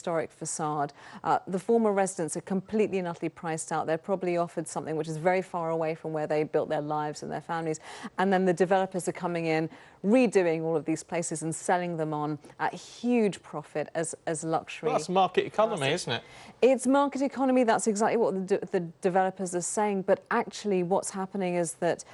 historic facade. The former residents are completely and utterly priced out. They're probably offered something which is very far away from where they built their lives and their families. And then the developers are coming in, redoing all of these places and selling them on at huge profit as luxury. Well, that's market economy, isn't it? It's market economy. That's exactly what the developers are saying. But actually what's happening is that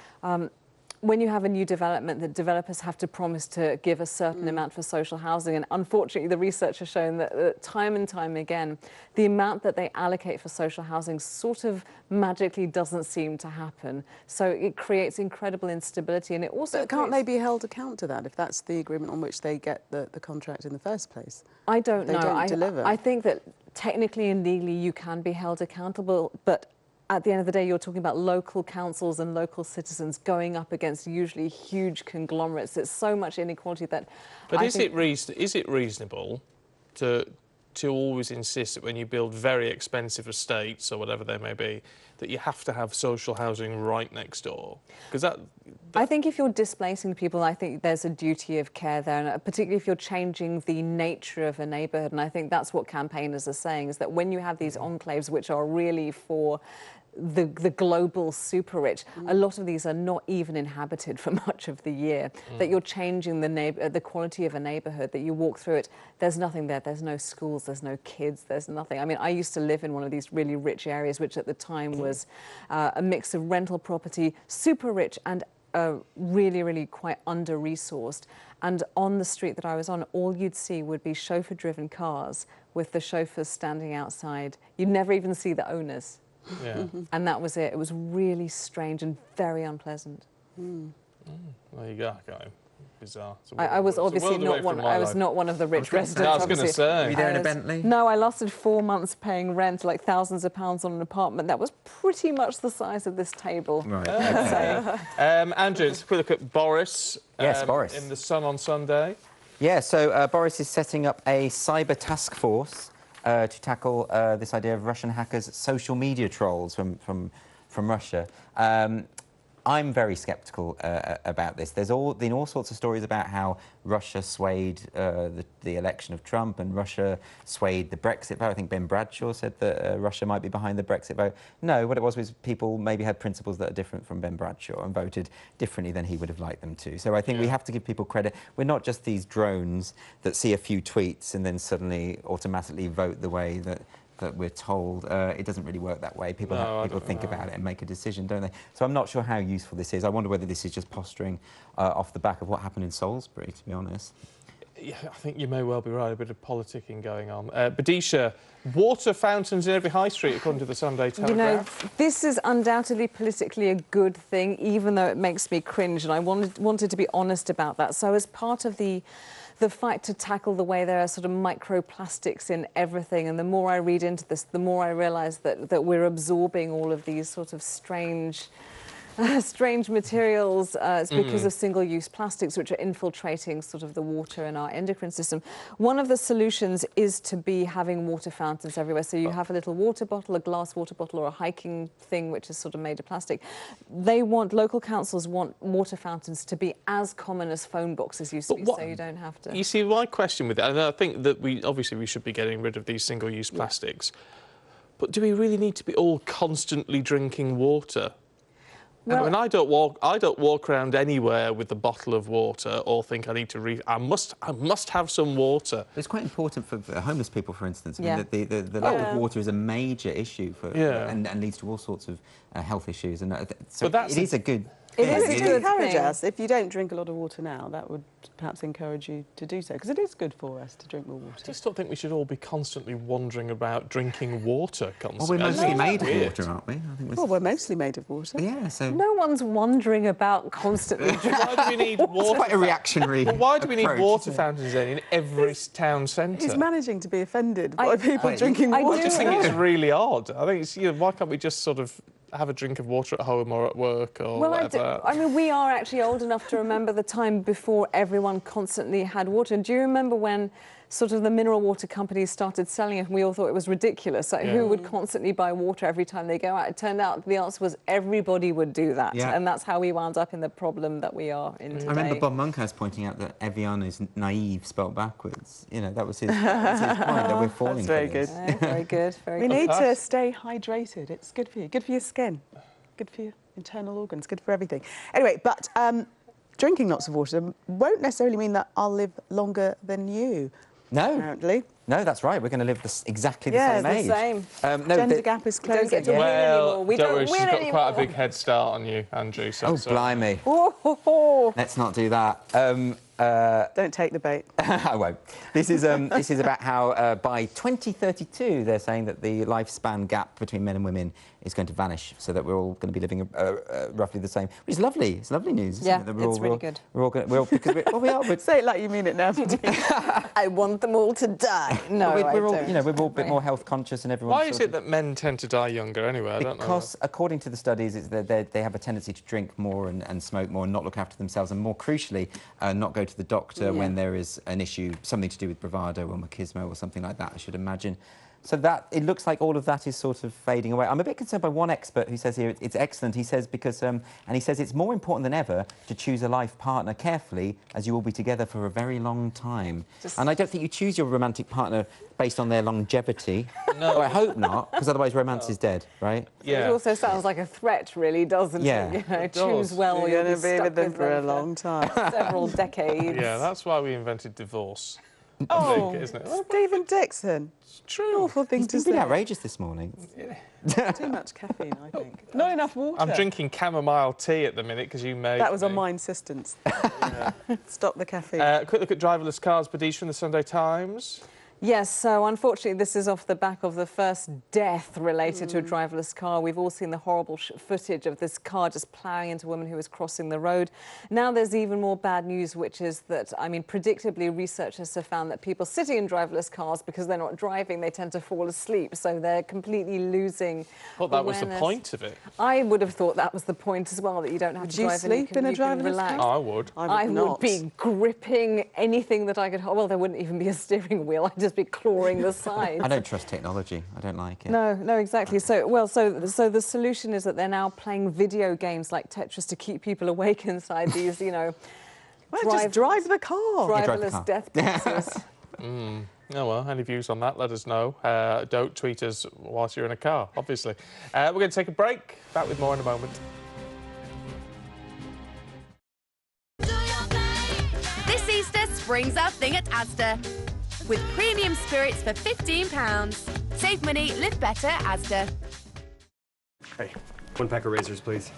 when you have a new development, the developers have to promise to give a certain amount for social housing. And unfortunately, the research has shown that time and time again, the amount that they allocate for social housing sort of magically doesn't seem to happen. So it creates incredible instability. And it also... But can't they be held account to that if that's the agreement on which they get the contract in the first place? I don't know. They don't deliver. I think that technically and legally you can be held accountable, but at the end of the day, you're talking about local councils and local citizens going up against usually huge conglomerates. There's so much inequality that... But is it reasonable to always insist that when you build very expensive estates or whatever they may be, that you have to have social housing right next door? Because that... I think if you're displacing people, I think there's a duty of care there, and particularly if you're changing the nature of a neighbourhood. And I think that's what campaigners are saying, is that when you have these enclaves which are really for the global super rich, a lot of these are not even inhabited for much of the year, that you're changing the quality of a neighbourhood, that you walk through it, there's nothing there, there's no schools, there's no kids, there's nothing. I mean, I used to live in one of these really rich areas, which at the time was a mix of rental property, super rich and really, really quite under-resourced. And on the street that I was on, all you'd see would be chauffeur-driven cars with the chauffeurs standing outside. You'd never even see the owners. Yeah. And that was it. It was really strange and very unpleasant. There you go. Bizarre. I was obviously not one. I was not one of the rich residents. I was going to say. Were you there in a Bentley? No, I lasted 4 months paying rent, like thousands of pounds on an apartment that was pretty much the size of this table. Right. Andrew, let's quick look at Boris. Yes, Boris. In the Sun on Sunday. Yeah, so Boris is setting up a cyber task force to tackle this idea of Russian hackers' social media trolls from Russia. I'm very sceptical about this. There's been all sorts of stories about how Russia swayed the election of Trump and Russia swayed the Brexit vote. I think Ben Bradshaw said that Russia might be behind the Brexit vote. No, what it was people maybe had principles that are different from Ben Bradshaw and voted differently than he would have liked them to. So I think we have to give people credit. We're not just these drones that see a few tweets and then suddenly automatically vote the way that we're told. It doesn't really work that way. People think about it and make a decision, don't they? So I'm not sure how useful this is. I wonder whether this is just posturing off the back of what happened in Salisbury, to be honest. Yeah, I think you may well be right. A bit of politicking going on. Badisha, water fountains in every high street, according to the Sunday Telegraph. You know, this is undoubtedly politically a good thing, even though it makes me cringe, and I wanted to be honest about that. So as part of the fight to tackle the way there are sort of microplastics in everything, and the more I read into this, the more I realise that we're absorbing all of these sort of strange materials. It's because of single-use plastics which are infiltrating sort of the water in our endocrine system. One of the solutions is to be having water fountains everywhere. So you have a little water bottle, a glass water bottle, or a hiking thing which is sort of made of plastic. Local councils want water fountains to be as common as phone boxes used to be, so you don't have to... You see, my question with it, and I think that we should be getting rid of these single-use plastics, but do we really need to be all constantly drinking water? Well, I mean, I don't walk around anywhere with a bottle of water or think I need to I must have some water. It's quite important for homeless people, for instance. I mean, the lack of water is a major issue and leads to all sorts of health issues. And so it is a good thing. It is to encourage us. If you don't drink a lot of water now, that would perhaps encourage you to do so, because it is good for us to drink more water. I just don't think we should all be constantly wandering about drinking water constantly. Well, we're mostly made of water, aren't we? Well, we're mostly made of water. Yeah, so... No one's wandering about constantly drinking. Why do we need water? It's quite a reactionary why do we need water fountains in every town centre? He's managing to be offended by people drinking water. I just think it's really odd. I think it's, why can't we just sort of have a drink of water at home or at work or whatever? I mean, we are actually old enough to remember the time before everyone constantly had water. And do you remember when sort of the mineral water companies started selling it, and we all thought it was ridiculous. Like, who would constantly buy water every time they go out? It turned out the answer was everybody would do that, and that's how we wound up in the problem that we are in today. I remember Bob Monkhouse pointing out that Evian is naive spelt backwards. You know, that was his point, that we're falling That's very for good. this. Very good, very We good. need to stay hydrated. It's good for you. Good for your skin. Good for your internal organs. Good for everything. Anyway, but drinking lots of water won't necessarily mean that I'll live longer than you. No. Apparently. No, that's right. We're going to live exactly the same age. the same. No, Gender gap is Don't get closing. to win anymore. We don't worry, don't she's win got anymore. quite a big head start on you, Andrew. So, Oh, blimey. Oh. Let's not do that. Don't take the bait. I won't. This is about how by 2032 they're saying that the lifespan gap between men and women is going to vanish, so that we're all going to be living roughly the same. Which is lovely. It's lovely news, isn't it? That it's really good. We're all going because we are. Say it like you mean it now. I want them all to die. No, we're all, I don't. you know, we're all a bit more health conscious, and everyone. why is it that men tend to die younger anyway? I don't know. Because according to the studies, it's that they have a tendency to drink more and smoke more and not look after themselves, and more crucially, not go to the doctor when there is an issue, something to do with bravado or machismo or something like that, I should imagine. So that it looks like all of that is sort of fading away. I'm a bit concerned by one expert who says here it's excellent. He says because and he says it's more important than ever to choose a life partner carefully, as you will be together for a very long time. And I don't think you choose your romantic partner based on their longevity. No, well, I hope not, because otherwise romance is dead, right? Yeah. It also sounds like a threat, really, doesn't Yeah. it? You know, It does. choose well, You're you'll going to be stuck with them for a them long time. several decades. Yeah, that's why we invented divorce. I Oh, think, isn't it? Stephen Dixon. It's true. Awful thing He's to been say. outrageous this morning. Too much caffeine, I think. Not enough water. I'm drinking chamomile tea at the minute because you made That was on me. my insistence. Stop the caffeine. Quick look at driverless cars, Badish from the Sunday Times. Yes, so unfortunately this is off the back of the first death related to a driverless car. We've all seen the horrible footage of this car just ploughing into a woman who was crossing the road. Now there's even more bad news, which is that, I mean, predictably researchers have found that people sitting in driverless cars, because they're not driving, they tend to fall asleep, so they're completely losing Well, that was the awareness. point of it. I would have thought that was the point as well, that you don't have Would to you drive and you sleep can, in a you can driverless relax. car? I would. I would not. be gripping anything that I could hold. Well, there wouldn't even be a steering wheel. I'd just be clawing the sides. I don't trust technology. I don't like it. No, exactly. So the solution is that they're now playing video games like Tetris to keep people awake inside these, you know, Well, just drive the car. drive the driverless car. death boxes. Oh well, any views on that, let us know. Don't tweet us whilst you're in a car, obviously. We're going to take a break. Back with more in a moment. This Easter, spring's our thing at Asda. With premium spirits for £15. Save money, live better, Asda. Hey, one pack of razors, please.